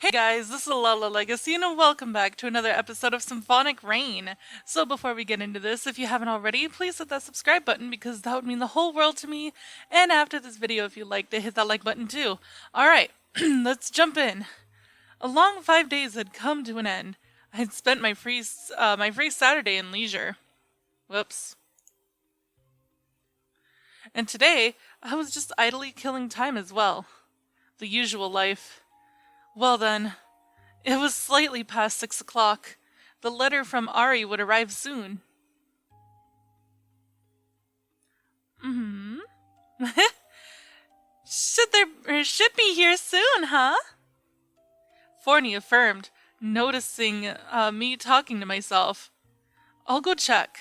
Hey guys, this is Lala Legacy and welcome back to another episode of Symphonic Rain. So before we get into this, if you haven't already, please hit that subscribe button because that would mean the whole world to me. And after this video, if you'd like to hit that like button too. Alright, let's jump in. A long 5 days had come to an end. I had spent my free Saturday in leisure. Whoops. And today, I was just idly killing time as well. The usual life. Well then, it was slightly past 6 o'clock. The letter from Ari would arrive soon. Should be here soon, huh? Forney affirmed, noticing me talking to myself. I'll go check.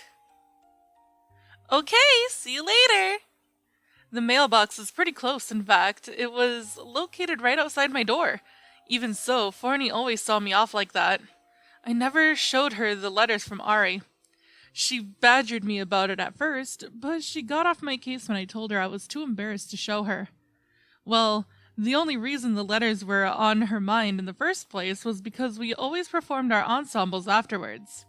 Okay, see you later. The mailbox is pretty close, in fact. It was located right outside my door. Even so, Forney always saw me off like that. I never showed her the letters from Ari. She badgered me about it at first, but she got off my case when I told her I was too embarrassed to show her. Well, the only reason the letters were on her mind in the first place was because we always performed our ensembles afterwards.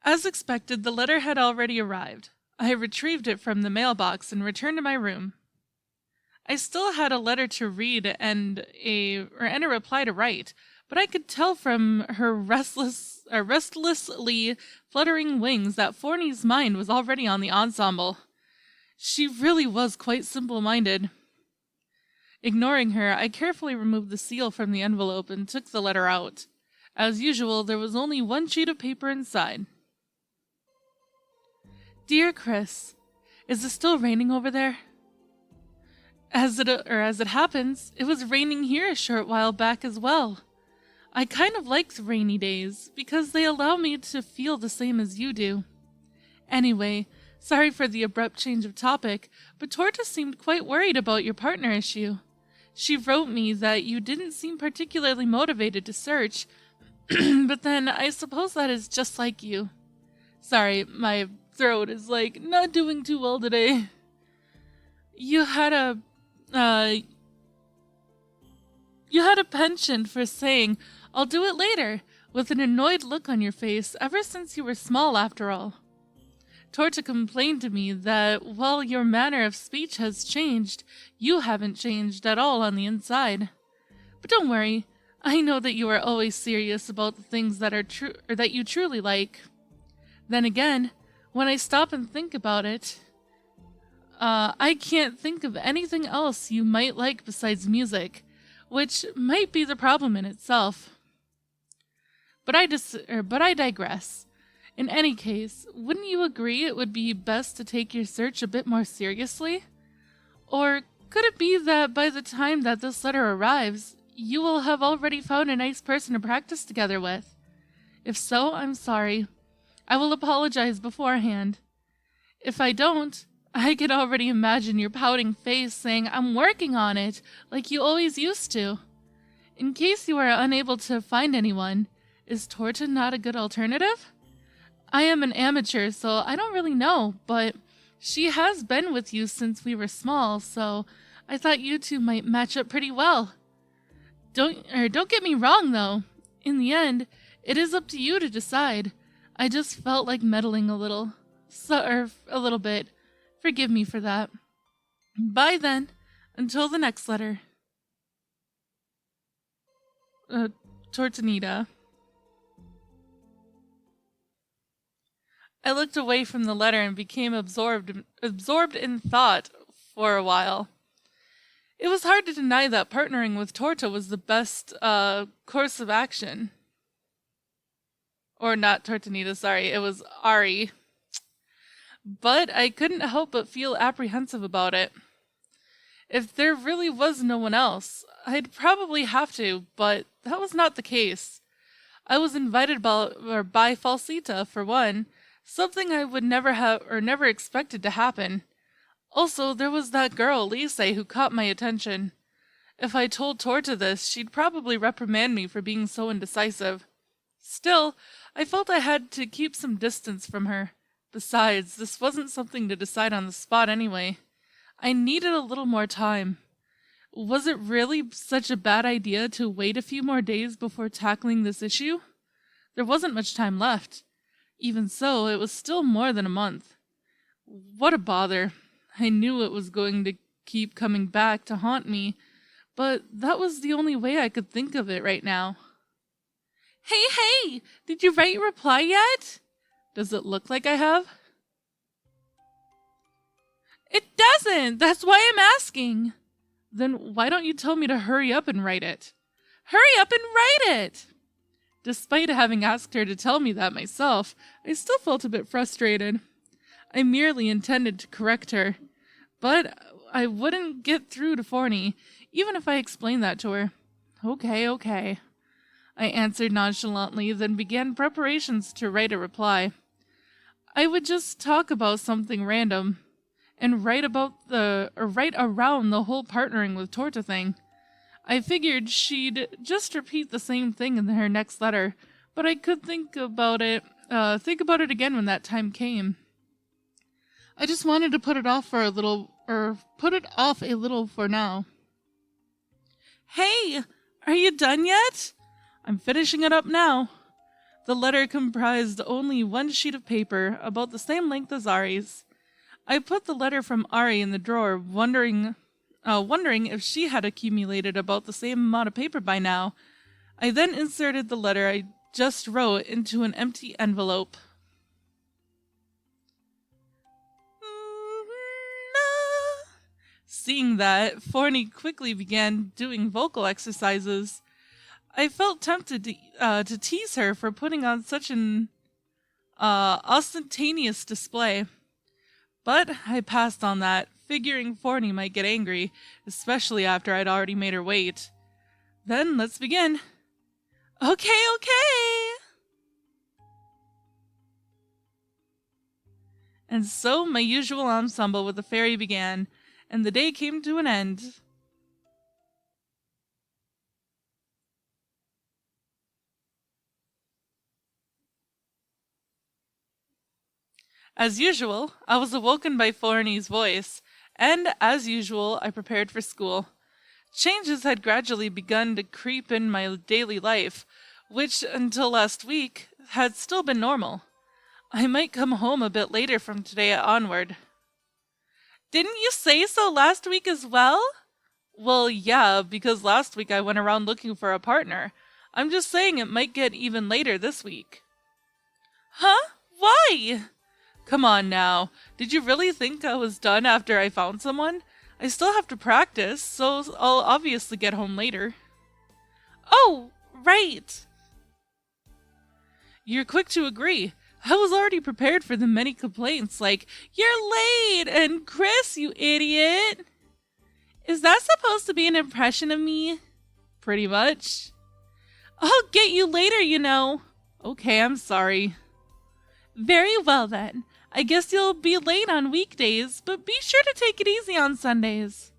As expected, the letter had already arrived. I retrieved it from the mailbox and returned to my room. I still had a letter to read and a reply to write, but I could tell from her restlessly fluttering wings that Forney's mind was already on the ensemble. She really was quite simple-minded. Ignoring her, I carefully removed the seal from the envelope and took the letter out. As usual, there was only one sheet of paper inside. Dear Chris, is it still raining over there? As it happens, it was raining here a short while back as well. I kind of like the rainy days, because they allow me to feel the same as you do. Anyway, sorry for the abrupt change of topic, but Torta seemed quite worried about your partner issue. She wrote me that you didn't seem particularly motivated to search, but then I suppose that is just like you. Sorry, my throat is not doing too well today. You had a penchant for saying, "I'll do it later," with an annoyed look on your face ever since you were small, after all. Torta complained to me that while your manner of speech has changed, you haven't changed at all on the inside. But don't worry, I know that you are always serious about the things that are true or that you truly like. Then again, when I stop and think about it, I can't think of anything else you might like besides music, which might be the problem in itself. But I digress. In any case, wouldn't you agree it would be best to take your search a bit more seriously? Or could it be that by the time that this letter arrives, you will have already found a nice person to practice together with? If so, I'm sorry. I will apologize beforehand. If I don't, I can already imagine your pouting face saying, "I'm working on it," like you always used to. In case you are unable to find anyone, is Torta not a good alternative? I am an amateur, so I don't really know, but she has been with you since we were small, so I thought you two might match up pretty well. Don't get me wrong, though. In the end, it is up to you to decide. I just felt like meddling a little bit. Forgive me for that. Bye then. Until the next letter. Tortanita. I looked away from the letter and became absorbed in thought for a while. It was hard to deny that partnering with Torta was the best course of action. Or not Tortanita, sorry, it was Ari. But I couldn't help but feel apprehensive about it. If there really was no one else, I'd probably have to, but that was not the case. I was invited by Falsita, for one, something I would never expected to happen. Also, there was that girl, Lise, who caught my attention. If I told Torta this, she'd probably reprimand me for being so indecisive. Still, I felt I had to keep some distance from her. Besides, this wasn't something to decide on the spot anyway. I needed a little more time. Was it really such a bad idea to wait a few more days before tackling this issue? There wasn't much time left. Even so, it was still more than a month. What a bother. I knew it was going to keep coming back to haunt me, but that was the only way I could think of it right now. Hey! Did you write your reply yet? Does it look like I have? It doesn't! That's why I'm asking! Then why don't you tell me to hurry up and write it? Hurry up and write it! Despite having asked her to tell me that myself, I still felt a bit frustrated. I merely intended to correct her, but I wouldn't get through to Forney, even if I explained that to her. Okay. I answered nonchalantly, then began preparations to write a reply. I would just talk about something random, and write around the whole partnering with Torta thing. I figured she'd just repeat the same thing in her next letter, but I could think about it again when that time came. I just wanted to put it off a little for now. Hey, are you done yet? I'm finishing it up now. The letter comprised only one sheet of paper, about the same length as Ari's. I put the letter from Ari in the drawer, wondering if she had accumulated about the same amount of paper by now. I then inserted the letter I just wrote into an empty envelope. Seeing that, Forney quickly began doing vocal exercises. I felt tempted to tease her for putting on such an ostentatious display. But I passed on that, figuring Forney might get angry, especially after I'd already made her wait. Then let's begin. Okay. And so my usual ensemble with the fairy began, and the day came to an end. As usual, I was awoken by Forney's voice, and, as usual, I prepared for school. Changes had gradually begun to creep in my daily life, which, until last week, had still been normal. I might come home a bit later from today onward. Didn't you say so last week as well? Well, yeah, because last week I went around looking for a partner. I'm just saying it might get even later this week. Huh? Why? Come on now. Did you really think I was done after I found someone? I still have to practice, so I'll obviously get home later. Oh, right. You're quick to agree. I was already prepared for the many complaints like, "You're late," and "Chris, you idiot." Is that supposed to be an impression of me? Pretty much. I'll get you later, you know. Okay, I'm sorry. Very well then. I guess you'll be late on weekdays, but be sure to take it easy on Sundays.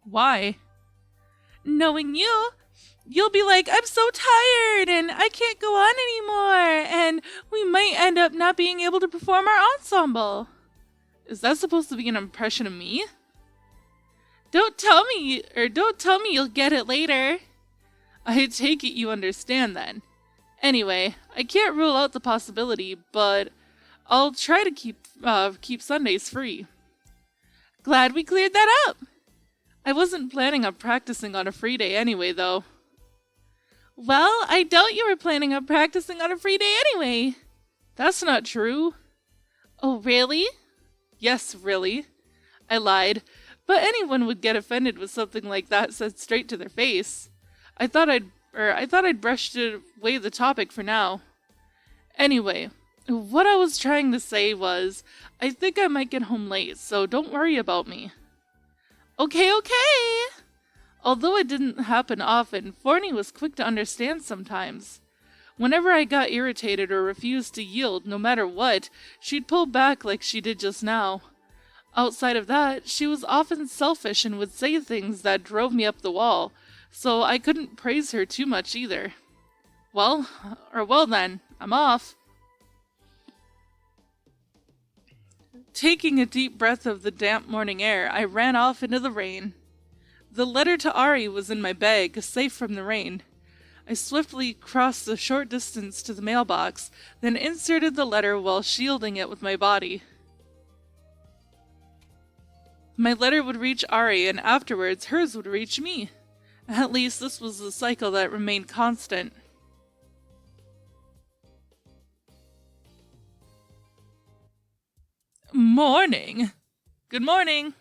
Why? Knowing you, you'll be like, "I'm so tired and I can't go on anymore," and we might end up not being able to perform our ensemble. Is that supposed to be an impression of me? Don't tell me you'll get it later. I take it you understand then. Anyway, I can't rule out the possibility, but I'll try to keep Sundays free. Glad we cleared that up. I wasn't planning on practicing on a free day anyway, though. Well, I doubt you were planning on practicing on a free day anyway. That's not true. Oh, really? Yes, really. I lied, but anyone would get offended with something like that said straight to their face. I thought I'd brushed away the topic for now. Anyway, what I was trying to say was, I think I might get home late, so don't worry about me. Okay. Although it didn't happen often, Forney was quick to understand sometimes. Whenever I got irritated or refused to yield, no matter what, she'd pull back like she did just now. Outside of that, she was often selfish and would say things that drove me up the wall, so I couldn't praise her too much either. Well then, I'm off. Taking a deep breath of the damp morning air, I ran off into the rain. The letter to Ari was in my bag, safe from the rain. I swiftly crossed the short distance to the mailbox, then inserted the letter while shielding it with my body. My letter would reach Ari, and afterwards hers would reach me. At least this was the cycle that remained constant. Morning! Good morning!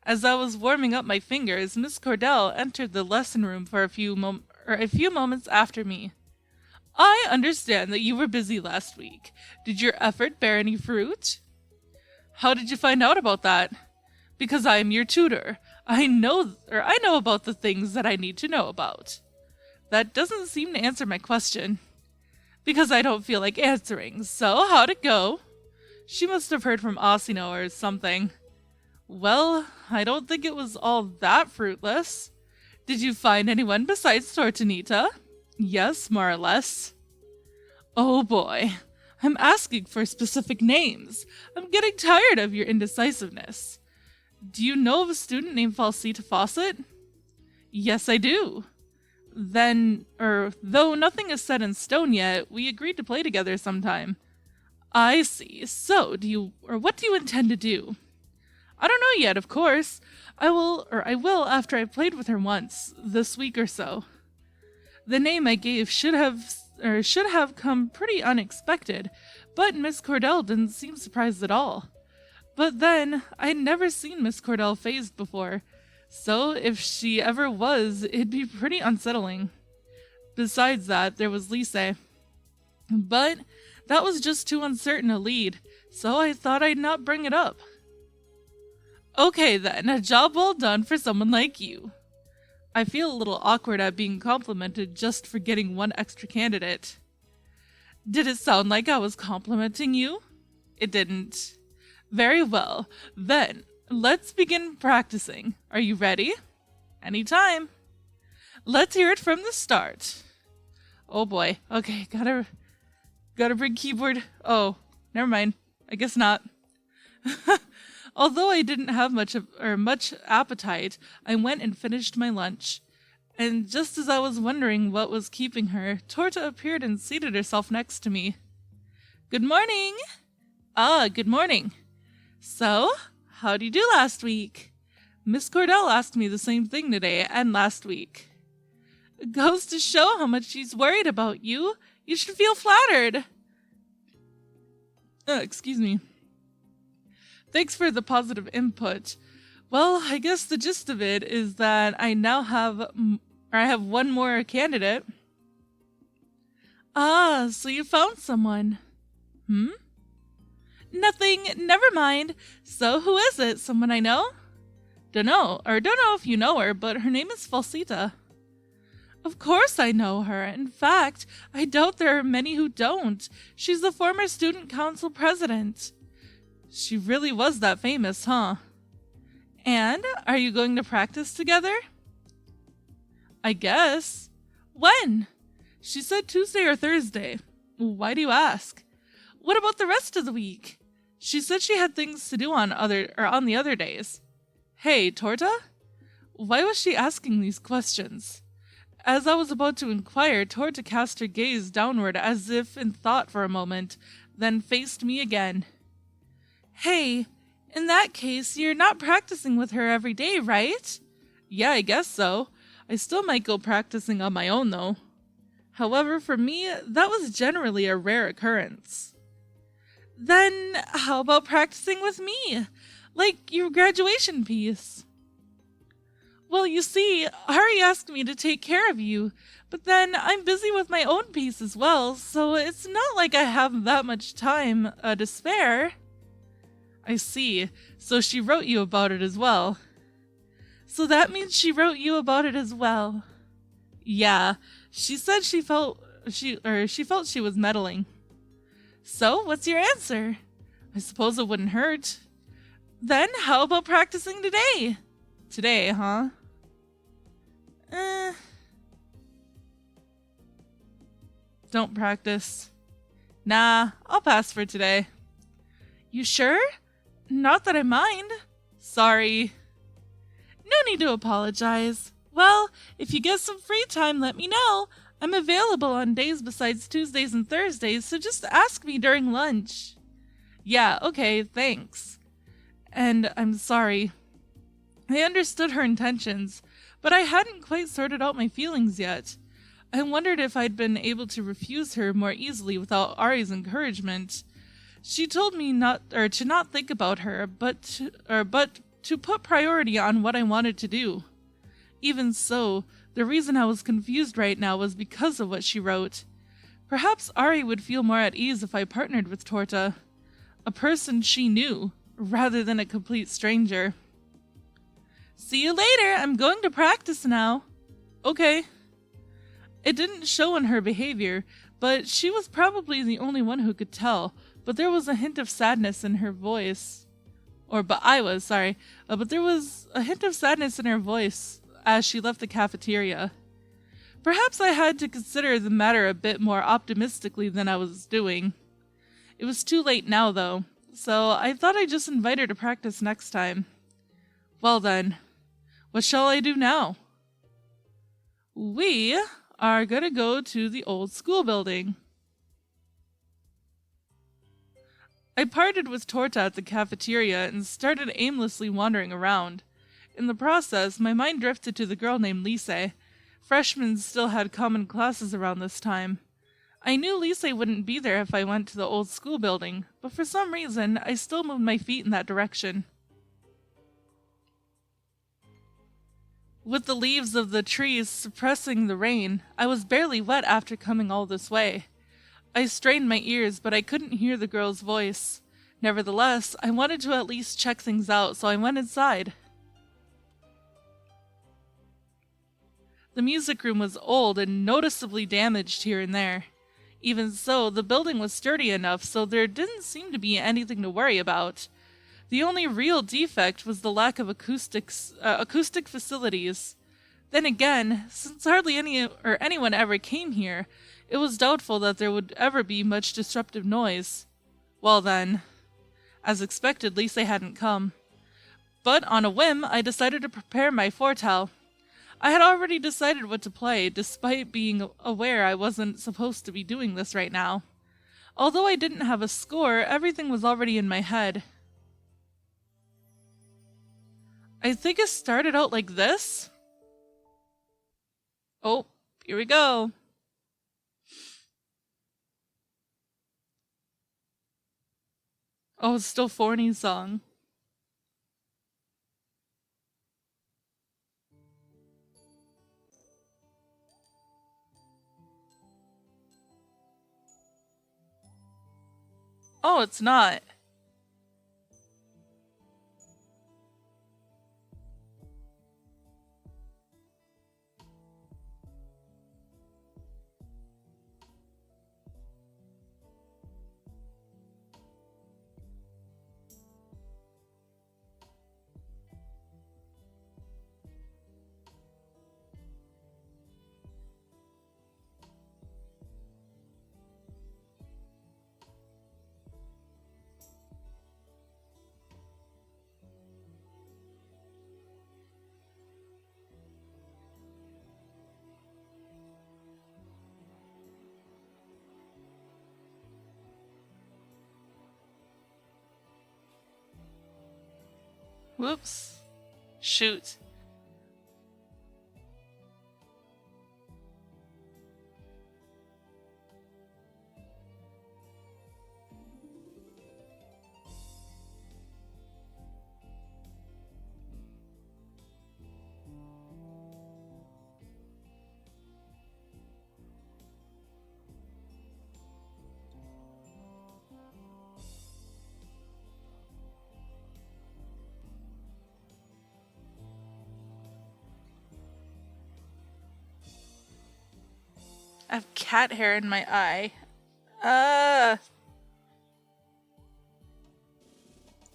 As I was warming up my fingers, Miss Cordell entered the lesson room for a few moments after me. I understand that you were busy last week. Did your effort bear any fruit? How did you find out about that? Because I am your tutor. I know about the things that I need to know about. That doesn't seem to answer my question. Because I don't feel like answering. So, how'd it go? She must have heard from Ossino or something. Well, I don't think it was all that fruitless. Did you find anyone besides Tortanita? Yes, more or less. Oh boy, I'm asking for specific names. I'm getting tired of your indecisiveness. Do you know of a student named Falsita Fawcett? Yes, I do. Then, though nothing is set in stone yet, we agreed to play together sometime. I see. So, what do you intend to do? I don't know yet, of course. I will after I've played with her once, this week or so. The name I gave should have come pretty unexpected, but Miss Cordell didn't seem surprised at all. But then, I'd never seen Miss Cordell phased before, so if she ever was, it'd be pretty unsettling. Besides that, there was Lise. But that was just too uncertain a lead, so I thought I'd not bring it up. Okay then, a job well done for someone like you. I feel a little awkward at being complimented just for getting one extra candidate. Did it sound like I was complimenting you? It didn't. Very well. Then, let's begin practicing. Are you ready? Anytime. Let's hear it from the start. Oh boy. Okay, gotta bring keyboard. Oh, never mind. I guess not. Although I didn't have much appetite, I went and finished my lunch. And just as I was wondering what was keeping her, Torta appeared and seated herself next to me. Good morning! Ah, good morning. So, how'd you do last week? Miss Cordell asked me the same thing today and last week. It goes to show how much she's worried about you. You should feel flattered. Excuse me. Thanks for the positive input. Well, I guess the gist of it is that I have one more candidate. Ah, so you found someone. Nothing, never mind. So who is it? Someone I know? Don't know if you know her, but her name is Falsita. Of course I know her. In fact, I doubt there are many who don't. She's the former student council president. She really was that famous, huh? And, are you going to practice together? I guess. When? She said Tuesday or Thursday. Why do you ask? What about the rest of the week? She said she had things to do on the other days. Hey, Torta? Why was she asking these questions? As I was about to inquire, Torta cast her gaze downward as if in thought for a moment, then faced me again. Hey, in that case, you're not practicing with her every day, right? Yeah, I guess so. I still might go practicing on my own, though. However, for me, that was generally a rare occurrence. Then, how about practicing with me? Like your graduation piece? Well, you see, Ari asked me to take care of you, but then I'm busy with my own piece as well, so it's not like I have that much time to spare. I see. So she wrote you about it as well. So that means she wrote you about it as well. Yeah, she said she felt she was meddling. So, what's your answer? I suppose it wouldn't hurt. Then, how about practicing today? Today, huh? Don't practice. Nah, I'll pass for today. You sure? Not that I mind. Sorry. No need to apologize. Well, if you get some free time, let me know. I'm available on days besides Tuesdays and Thursdays, so just ask me during lunch. Yeah, okay, thanks. And I'm sorry. I understood her intentions, but I hadn't quite sorted out my feelings yet. I wondered if I'd been able to refuse her more easily without Ari's encouragement. She told me to not think about her, but to put priority on what I wanted to do. Even so, the reason I was confused right now was because of what she wrote. Perhaps Ari would feel more at ease if I partnered with Torta, a person she knew, rather than a complete stranger. See you later, I'm going to practice now. Okay. It didn't show in her behavior, but she was probably the only one who could tell, but there was a hint of sadness in her voice. But there was a hint of sadness in her voice as she left the cafeteria. Perhaps I had to consider the matter a bit more optimistically than I was doing. It was too late now, though, so I thought I'd just invite her to practice next time. Well then, what shall I do now? We are going to go to the old school building. I parted with Torta at the cafeteria and started aimlessly wandering around. In the process, my mind drifted to the girl named Lise. Freshmen still had common classes around this time. I knew Lise wouldn't be there if I went to the old school building, but for some reason, I still moved my feet in that direction. With the leaves of the trees suppressing the rain, I was barely wet after coming all this way. I strained my ears, but I couldn't hear the girl's voice. Nevertheless, I wanted to at least check things out, so I went inside. The music room was old and noticeably damaged here and there. Even so, the building was sturdy enough, so there didn't seem to be anything to worry about. The only real defect was the lack of acoustic facilities. Then again, since hardly anyone ever came here, it was doubtful that there would ever be much disruptive noise. Well then, as expected, Lise hadn't come. But on a whim, I decided to prepare my foretell. I had already decided what to play, despite being aware I wasn't supposed to be doing this right now. Although I didn't have a score, everything was already in my head. I think it started out like this. Oh, here we go. Oh, it's still Forney's song. Oh, it's not. Whoops. Shoot. I have cat hair in my eye.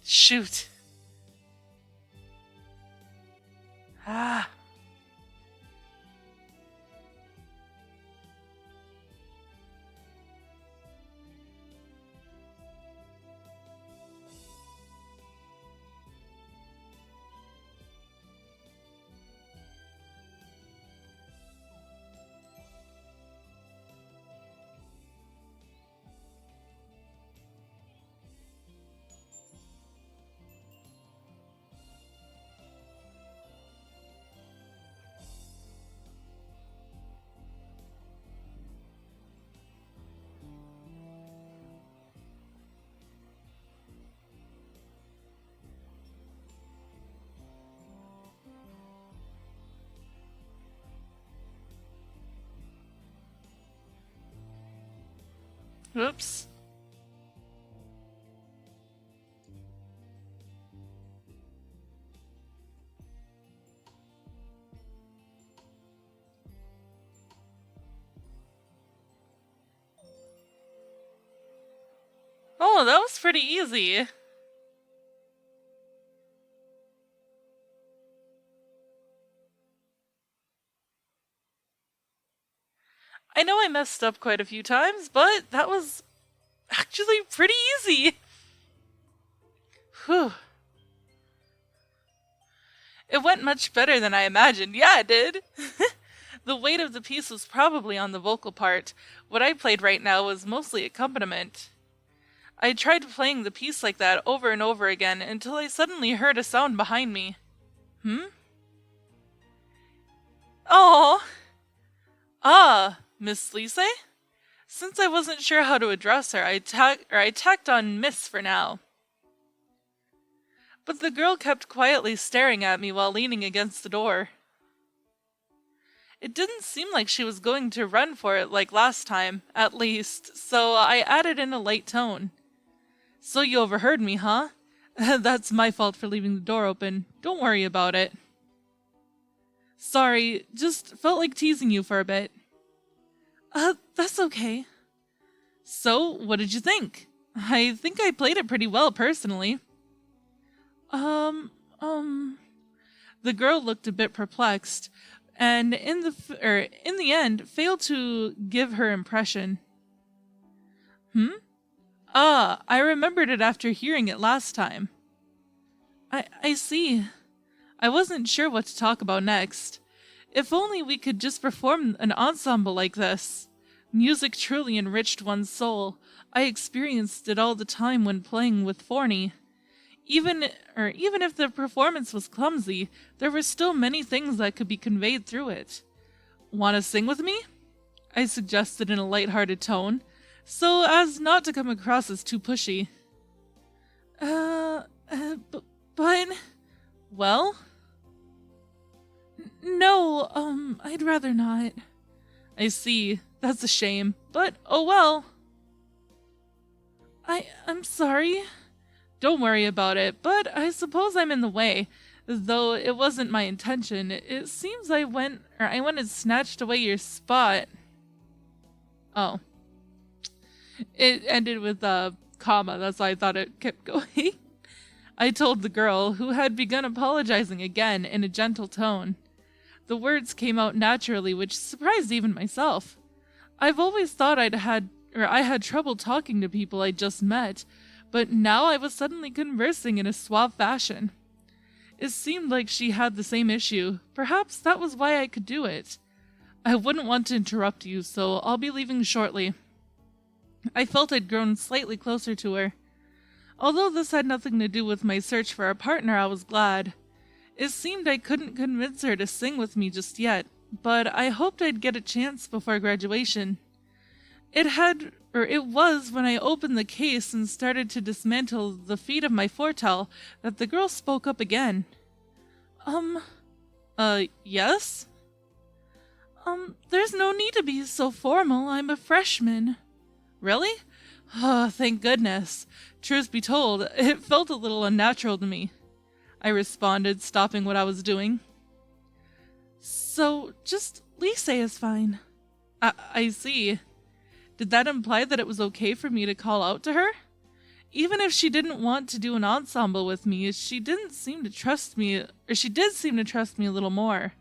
Shoot. Ah. Oops. Oh, that was pretty easy. I know I messed up quite a few times, but that was actually pretty easy. Whew. It went much better than I imagined. Yeah, it did. The weight of the piece was probably on the vocal part. What I played right now was mostly accompaniment. I tried playing the piece like that over and over again until I suddenly heard a sound behind me. Hmm? Oh. Ah, Miss Lise? Since I wasn't sure how to address her, I tacked on Miss for now. But the girl kept quietly staring at me while leaning against the door. It didn't seem like she was going to run for it like last time, at least, so I added in a light tone. So you overheard me, huh? That's my fault for leaving the door open. Don't worry about it. Sorry, just felt like teasing you for a bit. That's okay. So, what did you think? I think I played it pretty well, personally. The girl looked a bit perplexed, and in the end, failed to give her impression. I remembered it after hearing it last time. I see. I wasn't sure what to talk about next. If only we could just perform an ensemble like this. Music truly enriched one's soul. I experienced it all the time when playing with Forney. Even if the performance was clumsy, there were still many things that could be conveyed through it. Want to sing with me? I suggested in a light-hearted tone, so as not to come across as too pushy. But... Well? No, I'd rather not. I see. That's a shame. But, oh well. I'm sorry. Don't worry about it, but I suppose I'm in the way. Though it wasn't my intention. It seems I went and snatched away your spot. Oh. It ended with a comma, that's why I thought it kept going. I told the girl, who had begun apologizing again in a gentle tone. The words came out naturally, which surprised even myself. I've always thought I had trouble talking to people I just met, but now I was suddenly conversing in a suave fashion. It seemed like she had the same issue. Perhaps that was why I could do it. I wouldn't want to interrupt you, so I'll be leaving shortly. I felt I'd grown slightly closer to her. Although this had nothing to do with my search for a partner, I was glad. It seemed I couldn't convince her to sing with me just yet, but I hoped I'd get a chance before graduation. It was when I opened the case and started to dismantle the feet of my foretell that the girl spoke up again. Yes? There's no need to be so formal. I'm a freshman. Really? Oh, thank goodness. Truth be told, it felt a little unnatural to me. I responded, stopping what I was doing. So, just Lise is fine. I see. Did that imply that it was okay for me to call out to her? Even if she didn't want to do an ensemble with me, she did seem to trust me a little more.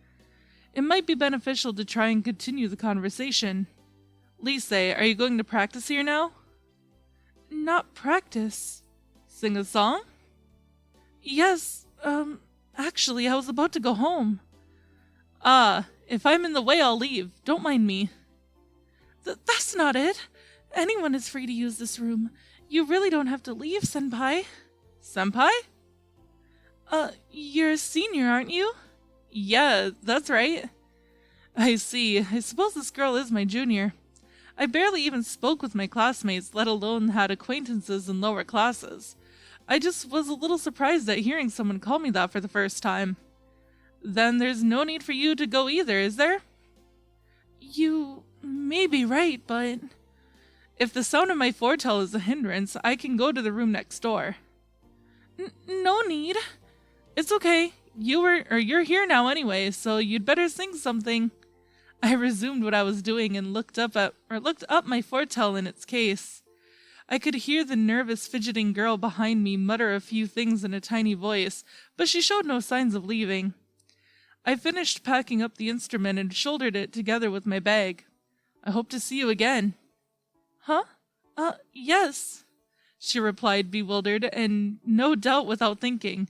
It might be beneficial to try and continue the conversation. Lise, are you going to practice here now? Not practice. Sing a song? Yes, actually, I was about to go home. If I'm in the way, I'll leave. Don't mind me. That's not it. Anyone is free to use this room. You really don't have to leave, Senpai. Senpai? You're a senior, aren't you? Yeah, that's right. I see. I suppose this girl is my junior. I barely even spoke with my classmates, let alone had acquaintances in lower classes. I just was a little surprised at hearing someone call me that for the first time. Then there's no need for you to go either, is there? You may be right, but If the sound of my foretell is a hindrance, I can go to the room next door. No need. It's okay. You're here now anyway, so you'd better sing something. I resumed what I was doing and looked up my foretell in its case. I could hear the nervous, fidgeting girl behind me mutter a few things in a tiny voice, but she showed no signs of leaving. I finished packing up the instrument and shouldered it together with my bag. I hope to see you again. Huh? Yes, she replied, bewildered, and no doubt without thinking.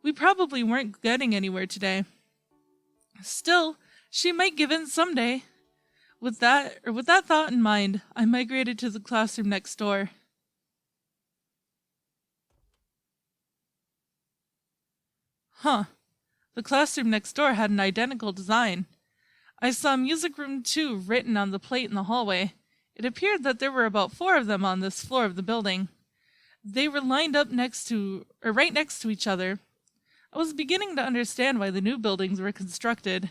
We probably weren't getting anywhere today. Still, she might give in someday. With that thought in mind, I migrated to the classroom next door. Huh. The classroom next door had an identical design. I saw Music Room 2 written on the plate in the hallway. It appeared that there were about 4 of them on this floor of the building. They were lined up right next to each other. I was beginning to understand why the new buildings were constructed.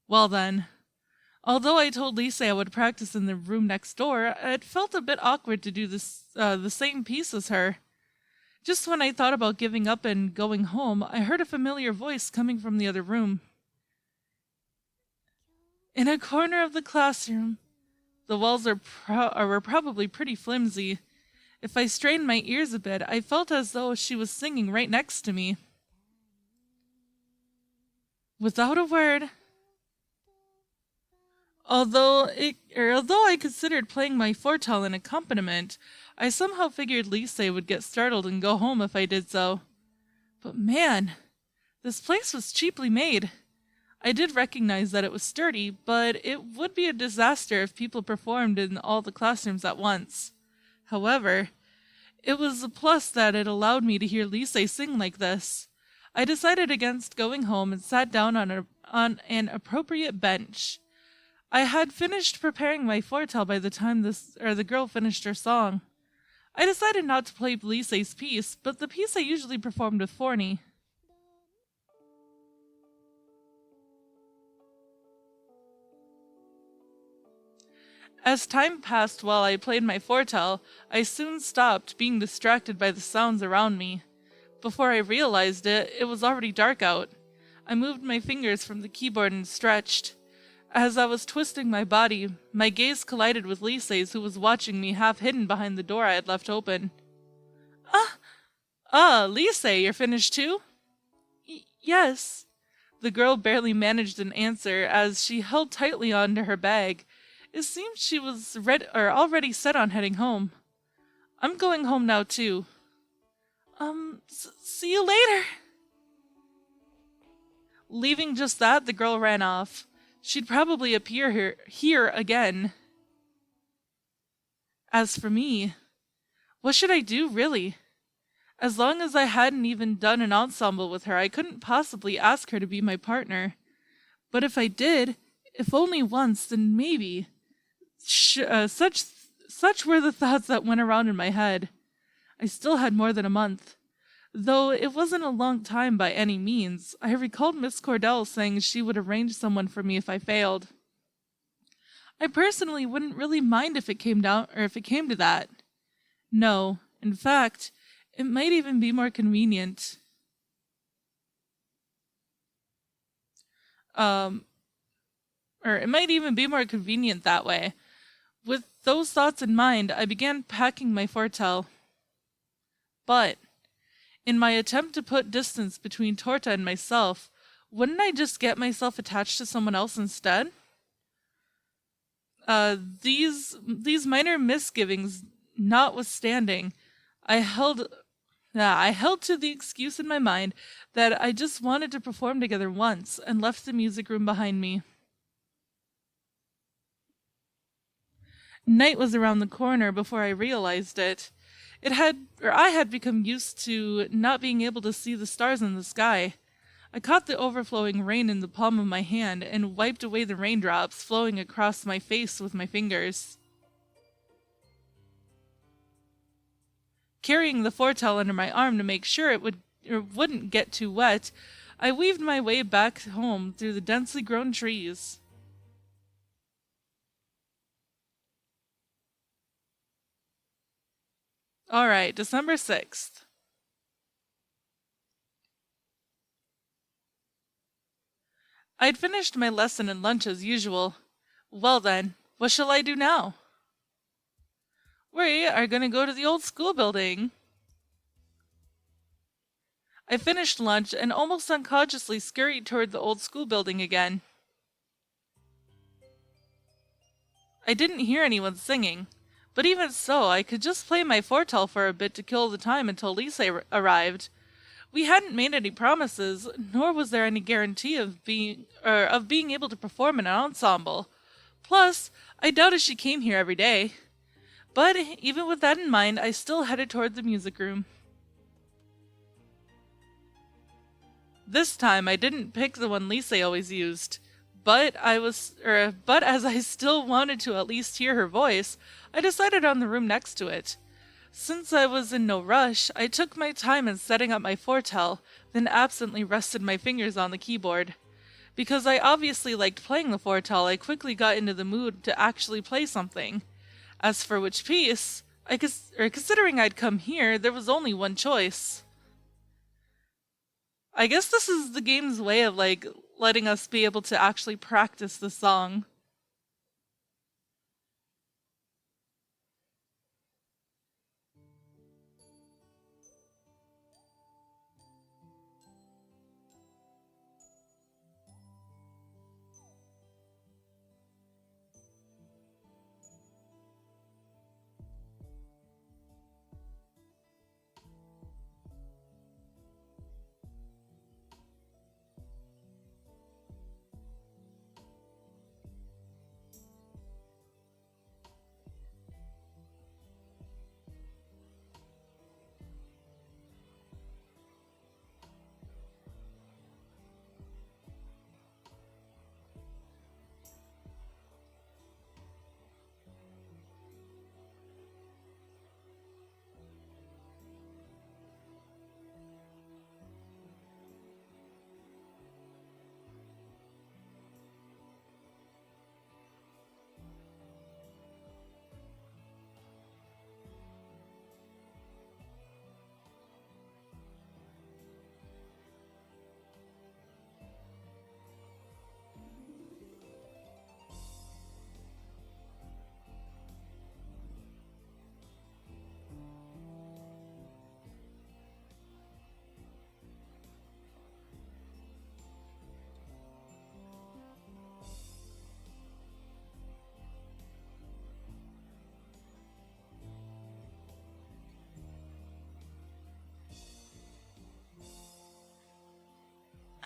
Well then, although I told Lisa I would practice in the room next door, it felt a bit awkward to do the same piece as her. Just when I thought about giving up and going home, I heard a familiar voice coming from the other room. In a corner of the classroom. The walls were probably pretty flimsy. If I strained my ears a bit, I felt as though she was singing right next to me. Without a word. Although I considered playing my foretell an accompaniment, I somehow figured Lisa would get startled and go home if I did so. But man, this place was cheaply made. I did recognize that it was sturdy, but it would be a disaster if people performed in all the classrooms at once. However, it was a plus that it allowed me to hear Lisa sing like this. I decided against going home and sat down on an appropriate bench. I had finished preparing my foretell by the time the girl finished her song. I decided not to play Lisa's piece, but the piece I usually performed with Forney. As time passed while I played my foretell, I soon stopped, being distracted by the sounds around me. Before I realized it, it was already dark out. I moved my fingers from the keyboard and stretched. As I was twisting my body, my gaze collided with Lisa's, who was watching me half hidden behind the door I had left open. Lisa, you're finished too? Yes. The girl barely managed an answer as she held tightly onto her bag. It seemed she was already set on heading home. I'm going home now too. See you later. Leaving just that, the girl ran off. She'd probably appear here again. As for me, what should I do, really? As long as I hadn't even done an ensemble with her, I couldn't possibly ask her to be my partner. But if I did, if only once, then maybe. Such were the thoughts that went around in my head. I still had more than a month. Though it wasn't a long time by any means, I recalled Miss Cordell saying she would arrange someone for me if I failed. I personally wouldn't really mind if it came to that. No, in fact, it might even be more convenient. It might even be more convenient that way. With those thoughts in mind, I began packing my foretell. But, in my attempt to put distance between Torta and myself, wouldn't I just get myself attached to someone else instead? These minor misgivings notwithstanding, I held to the excuse in my mind that I just wanted to perform together once and left the music room behind me. Night was around the corner before I realized it. I had become used to not being able to see the stars in the sky. I caught the overflowing rain in the palm of my hand and wiped away the raindrops flowing across my face with my fingers. Carrying the foretell under my arm to make sure it wouldn't get too wet, I weaved my way back home through the densely grown trees. All right, December 6th. I'd finished my lesson and lunch as usual. Well then, what shall I do now? We are going to go to the old school building. I finished lunch and almost unconsciously scurried toward the old school building again. I didn't hear anyone singing, but even so, I could just play my foretell for a bit to kill the time until Lisa arrived. We hadn't made any promises, nor was there any guarantee of being able to perform in an ensemble. Plus, I doubted she came here every day. But even with that in mind, I still headed toward the music room. This time, I didn't pick the one Lisa always used, but as I still wanted to at least hear her voice, I decided on the room next to it. Since I was in no rush, I took my time in setting up my foretell, then absently rested my fingers on the keyboard. Because I obviously liked playing the foretell, I quickly got into the mood to actually play something. As for which piece, considering I'd come here, there was only one choice. I guess this is the game's way of letting us be able to actually practice the song.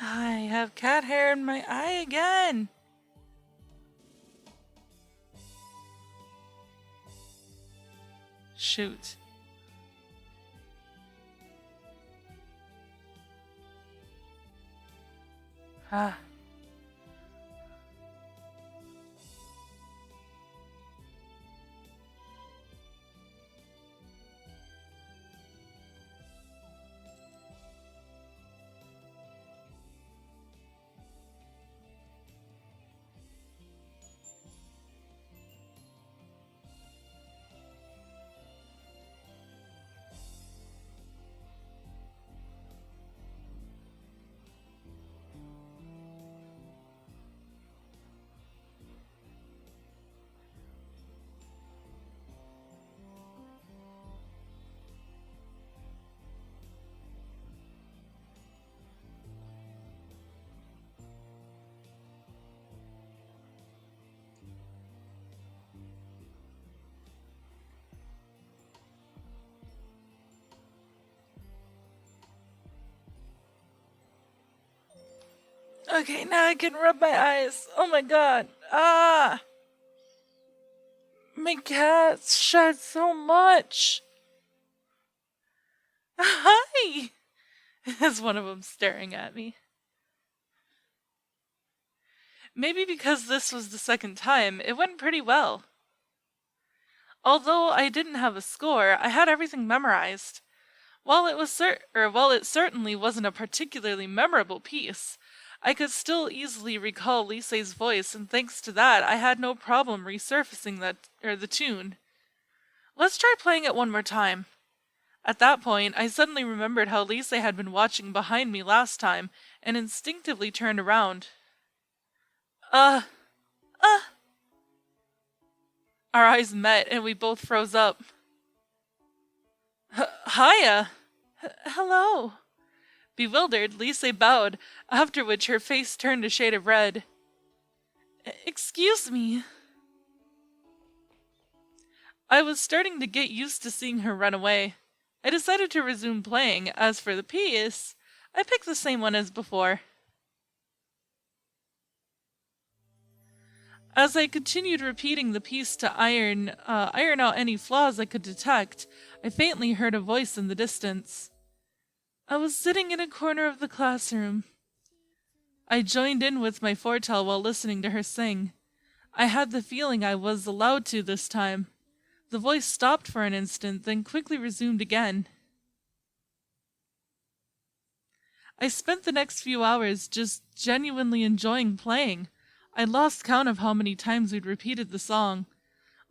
I have cat hair in my eye again. Shoot. Ah. Okay, now I can rub my eyes. Oh my god. Ah! My cat shed so much. Hi! Is one of them staring at me. Maybe because this was the second time, it went pretty well. Although I didn't have a score, I had everything memorized. While it certainly wasn't a particularly memorable piece, I could still easily recall Lise's voice, and thanks to that, I had no problem resurfacing the tune. Let's try playing it one more time. At that point, I suddenly remembered how Lise had been watching behind me last time and instinctively turned around. Uh, uh. Our eyes met and we both froze up. Hiya! Hello. Bewildered, Lise bowed, after which her face turned a shade of red. Excuse me. I was starting to get used to seeing her run away. I decided to resume playing. As for the piece, I picked the same one as before. As I continued repeating the piece to iron out any flaws I could detect, I faintly heard a voice in the distance. I was sitting in a corner of the classroom. I joined in with my foretell while listening to her sing. I had the feeling I was allowed to this time. The voice stopped for an instant, then quickly resumed again. I spent the next few hours just genuinely enjoying playing. I lost count of how many times we'd repeated the song.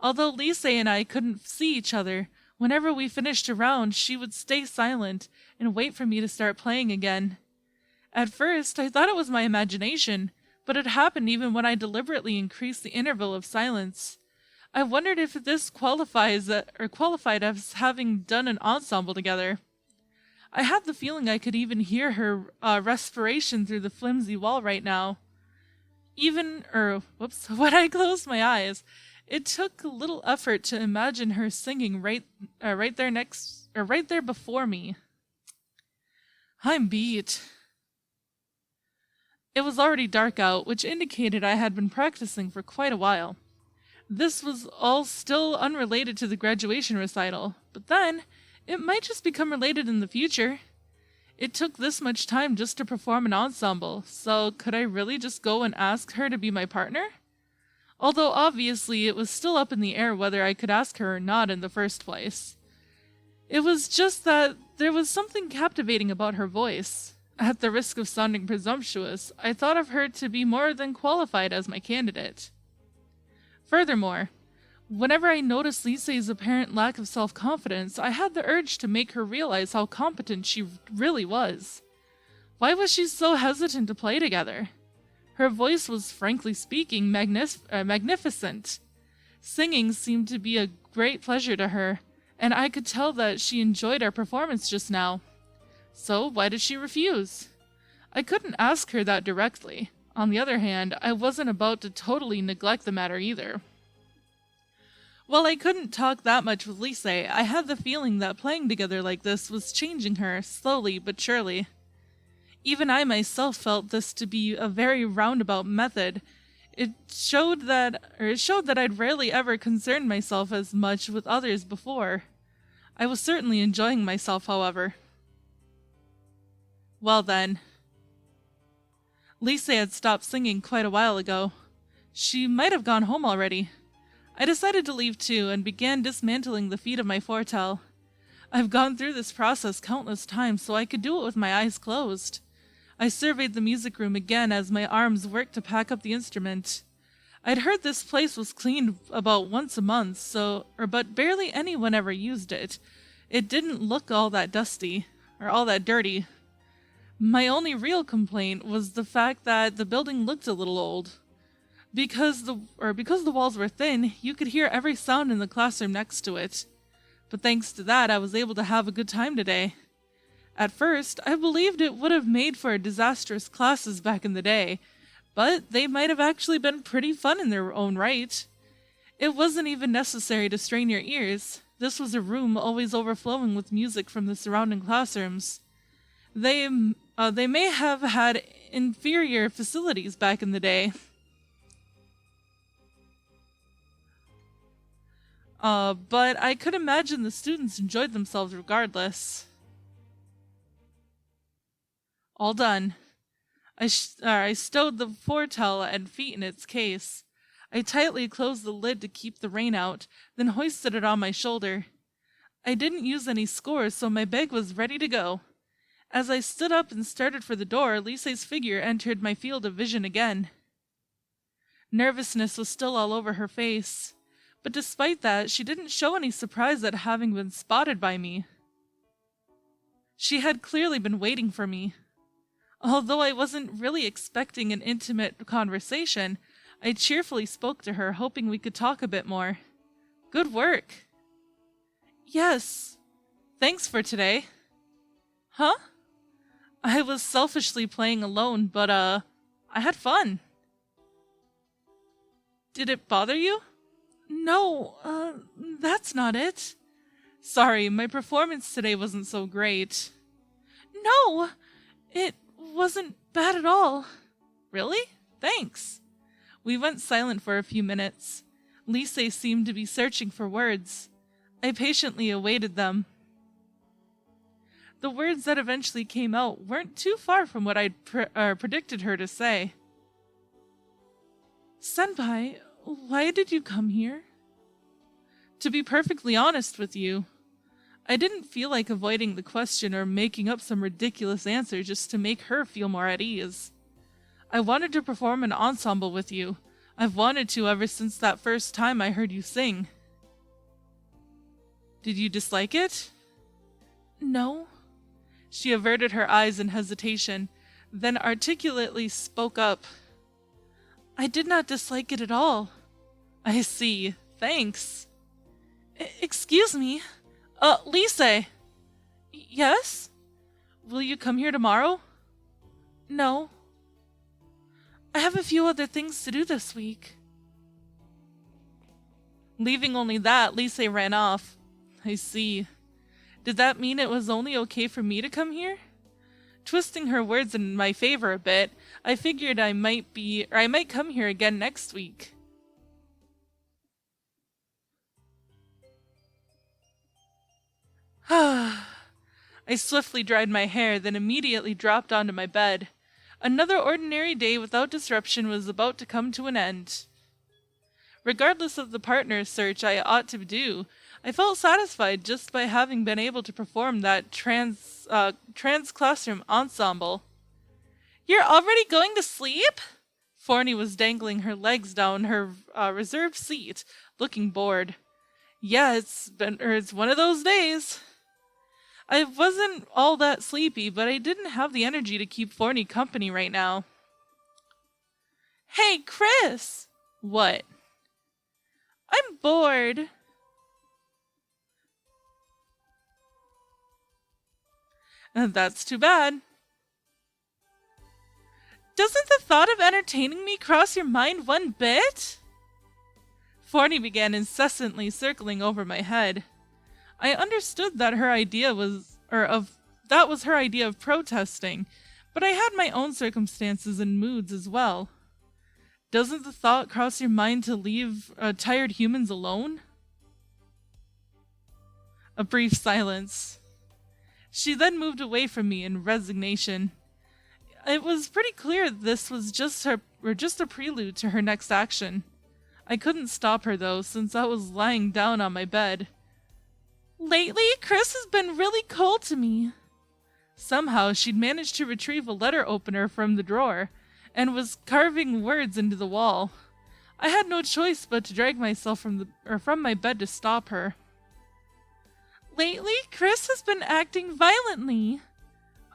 Although Lise and I couldn't see each other, whenever we finished a round, she would stay silent and wait for me to start playing again. At first, I thought it was my imagination, but it happened even when I deliberately increased the interval of silence. I wondered if this qualified as having done an ensemble together. I had the feeling I could even hear her respiration through the flimsy wall right now. When I closed my eyes, it took little effort to imagine her singing right there before me. I'm beat. It was already dark out, which indicated I had been practicing for quite a while. This was all still unrelated to the graduation recital, but then it might just become related in the future. It took this much time just to perform an ensemble, so could I really just go and ask her to be my partner? Although obviously it was still up in the air whether I could ask her or not in the first place. It was just that there was something captivating about her voice. At the risk of sounding presumptuous, I thought of her to be more than qualified as my candidate. Furthermore, whenever I noticed Lise's apparent lack of self-confidence, I had the urge to make her realize how competent she really was. Why was she so hesitant to play together? Her voice was, frankly speaking, magnificent. Singing seemed to be a great pleasure to her, and I could tell that she enjoyed our performance just now. So why did she refuse? I couldn't ask her that directly. On the other hand, I wasn't about to totally neglect the matter either. While I couldn't talk that much with Lise, I had the feeling that playing together like this was changing her, slowly but surely. Even I myself felt this to be a very roundabout method. It showed that I'd rarely ever concerned myself as much with others before. I was certainly enjoying myself, however. Well then. Lise had stopped singing quite a while ago. She might have gone home already. I decided to leave too and began dismantling the feet of my foretell. I've gone through this process countless times so I could do it with my eyes closed. I surveyed the music room again as my arms worked to pack up the instrument. I'd heard this place was cleaned about once a month, but barely anyone ever used it. It didn't look all that dusty, or all that dirty. My only real complaint was the fact that the building looked a little old. Because the walls were thin, you could hear every sound in the classroom next to it. But thanks to that, I was able to have a good time today. At first, I believed it would have made for disastrous classes back in the day, but they might have actually been pretty fun in their own right. It wasn't even necessary to strain your ears. This was a room always overflowing with music from the surrounding classrooms. They may have had inferior facilities back in the day. But I could imagine the students enjoyed themselves regardless. All done. I stowed the foretell and feet in its case. I tightly closed the lid to keep the rain out, then hoisted it on my shoulder. I didn't use any scores, so my bag was ready to go. As I stood up and started for the door, Lise's figure entered my field of vision again. Nervousness was still all over her face, but despite that, she didn't show any surprise at having been spotted by me. She had clearly been waiting for me. Although I wasn't really expecting an intimate conversation, I cheerfully spoke to her, hoping we could talk a bit more. Good work. Yes. Thanks for today. Huh? I was selfishly playing alone, but, I had fun. Did it bother you? No, that's not it. Sorry, my performance today wasn't so great. No, it wasn't bad at all. Really? Thanks. We went silent for a few minutes. Lise seemed to be searching for words. I patiently awaited them. The words that eventually came out weren't too far from what I'd predicted her to say. Senpai, why did you come here? To be perfectly honest with you, I didn't feel like avoiding the question or making up some ridiculous answer just to make her feel more at ease. I wanted to perform an ensemble with you. I've wanted to ever since that first time I heard you sing. Did you dislike it? No. She averted her eyes in hesitation, then articulately spoke up. I did not dislike it at all. I see. Thanks. Excuse me. Lise! Yes? Will you come here tomorrow? No. I have a few other things to do this week. Leaving only that, Lise ran off. I see. Did that mean it was only okay for me to come here? Twisting her words in my favor a bit, I figured I might come here again next week. I swiftly dried my hair, then immediately dropped onto my bed. Another ordinary day without disruption was about to come to an end. Regardless of the partner search I ought to do, I felt satisfied just by having been able to perform that trans classroom ensemble. You're already going to sleep? Forney was dangling her legs down her reserved seat, looking bored. Yeah, it's one of those days. I wasn't all that sleepy, but I didn't have the energy to keep Forney company right now. Hey, Chris! What? I'm bored. That's too bad. Doesn't the thought of entertaining me cross your mind one bit? Forney began incessantly circling over my head. I understood that her idea was her idea of protesting, but I had my own circumstances and moods as well. Doesn't the thought cross your mind to leave tired humans alone? A brief silence. She then moved away from me in resignation. It was pretty clear this was just a prelude to her next action. I couldn't stop her though, since I was lying down on my bed. Lately, Chris has been really cold to me. Somehow, she'd managed to retrieve a letter opener from the drawer, and was carving words into the wall. I had no choice but to drag myself from my bed to stop her. Lately, Chris has been acting violently.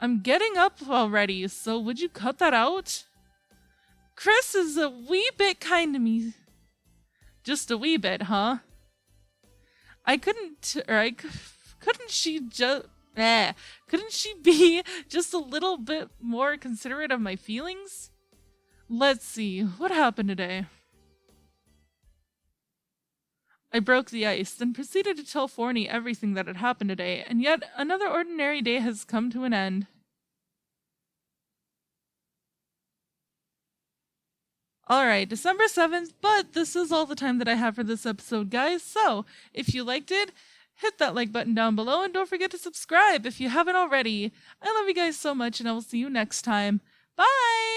I'm getting up already, so would you cut that out? Chris is a wee bit kind to me. Just a wee bit, huh? Couldn't she be just a little bit more considerate of my feelings? Let's see, what happened today? I broke the ice, then proceeded to tell Forney everything that had happened today, and yet another ordinary day has come to an end. Alright, December 7th, but this is all the time that I have for this episode, guys. So, if you liked it, hit that like button down below, and don't forget to subscribe if you haven't already. I love you guys so much, and I will see you next time. Bye!